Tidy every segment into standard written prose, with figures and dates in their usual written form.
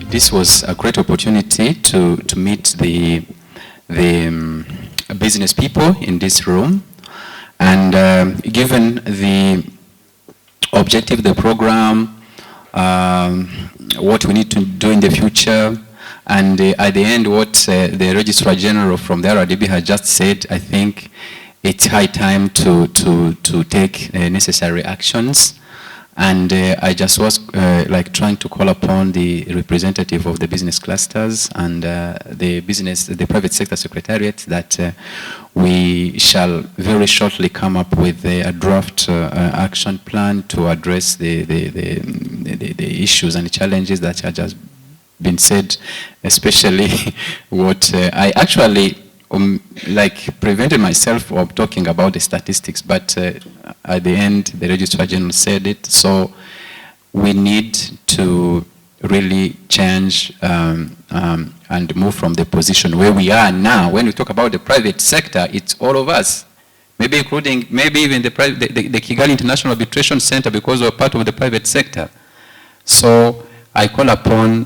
this was a great opportunity to meet the business people in this room. And given the objective of the program, what we need to do in the future, and at the end what the Registrar General from the RDB has just said, I think it's high time to take necessary actions. And I just was like trying to call upon the representative of the business clusters and the private sector secretariat that we shall very shortly come up with a draft action plan to address the issues and challenges that have just been said, especially what I actually like prevented myself from talking about the statistics, but at the end the Registrar General said it. So we need to really change and move from the position where we are now. When we talk about the private sector, it's all of us, maybe including maybe even the Kigali International Arbitration Center, because we're part of the private sector. So I call upon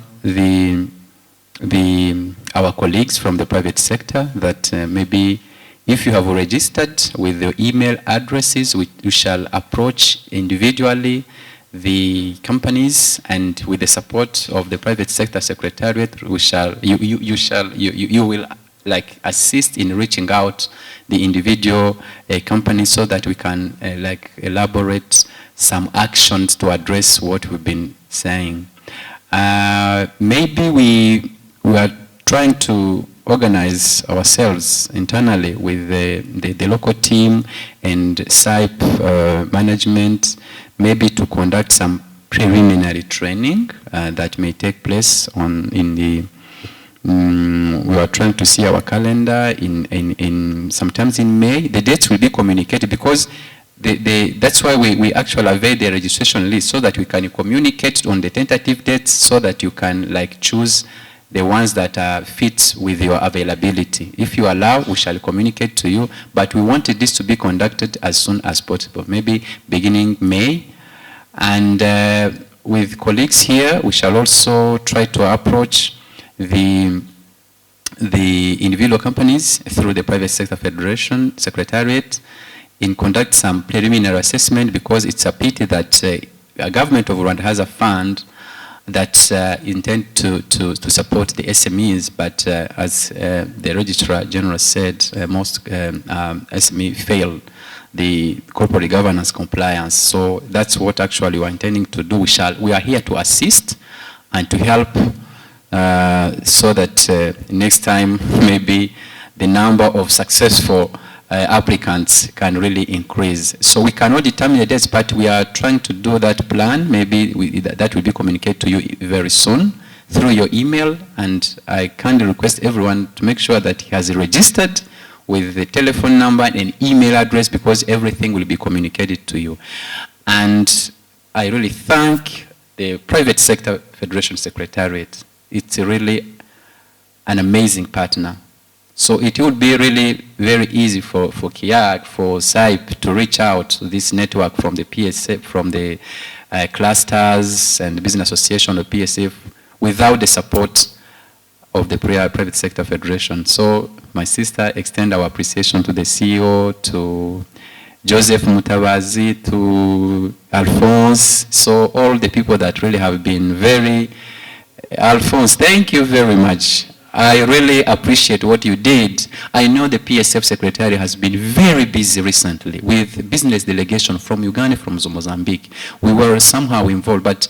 our colleagues from the private sector that maybe if you have registered with the email addresses, we shall approach individually the companies, and with the support of the private sector secretariat, we shall you will like assist in reaching out the individual companies so that we can like elaborate some actions to address what we've been saying. Maybe we are trying to organize ourselves internally with the local team and SIPE management, maybe to conduct some preliminary training that may take place we are trying to see our calendar in sometimes in May. The dates will be communicated, because that's why we actually avail the registration list, so that we can communicate on the tentative dates, so that you can like choose the ones that fit with your availability. If you allow, we shall communicate to you, but we wanted this to be conducted as soon as possible, maybe beginning May. And with colleagues here, we shall also try to approach the individual companies through the Private Sector Federation Secretariat in conduct some preliminary assessment, because it's a pity that a government of Rwanda has a fund that intend to support the SMEs, but as the Registrar General said, most SME fail the corporate governance compliance. So that's what actually we're intending to do. We are here to assist and to help so that next time maybe the number of successful applicants can really increase. So we cannot determine the dates, but we are trying to do that plan. Maybe that will be communicated to you very soon through your email, and I kindly request everyone to make sure that he has registered with the telephone number and email address, because everything will be communicated to you. And I really thank the Private Sector Federation Secretariat. It's really an amazing partner. So it would be really very easy for KIAG, for SIPE to reach out to this network from the PSF, from the clusters and the Business Association of PSF, without the support of the Private Sector Federation. So my sister, extend our appreciation to the CEO, to Joseph Mutabazi, to Alphonse, so all the people that really have been very, Alphonse, thank you very much. I really appreciate what you did. I know the PSF Secretary has been very busy recently with business delegation from Uganda, from Mozambique. We were somehow involved, but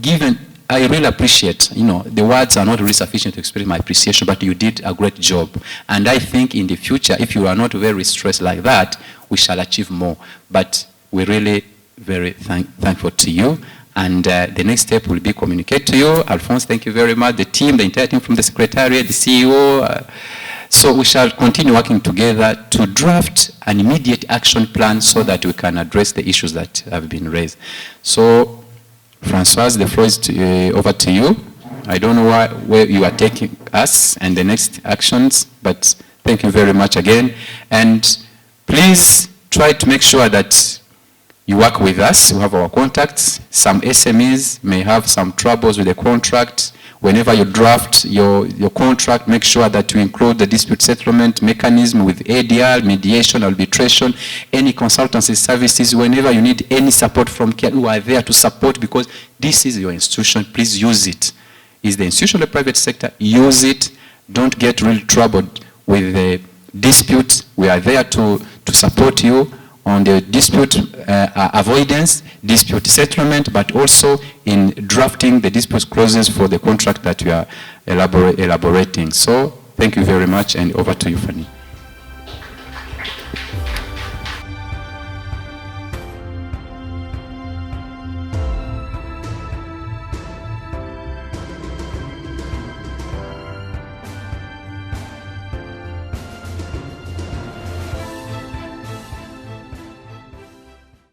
given, I really appreciate, you know, the words are not really sufficient to express my appreciation, but you did a great job. And I think in the future, if you are not very stressed like that, we shall achieve more. But we're really very thankful to you. And the next step will be communicated to you. Alphonse, thank you very much. The team, the entire team from the Secretariat, the CEO. So we shall continue working together to draft an immediate action plan so that we can address the issues that have been raised. So, Francoise, the floor is over to you. I don't know where you are taking us and the next actions, but thank you very much again. And please try to make sure that you work with us. We have our contacts. Some SMEs may have some troubles with the contract. whenever you draft your contract, make sure that you include the dispute settlement mechanism with ADR, mediation, arbitration, any consultancy services. Whenever you need any support from CARE, we are there to support, because this is your institution. Please use it. It's the institution of the private sector. Use it. Don't get really troubled with the disputes. We are there to support you on the dispute avoidance, dispute settlement, but also in drafting the dispute clauses for the contract that we are elaborating. So thank you very much, and over to you, Fanny.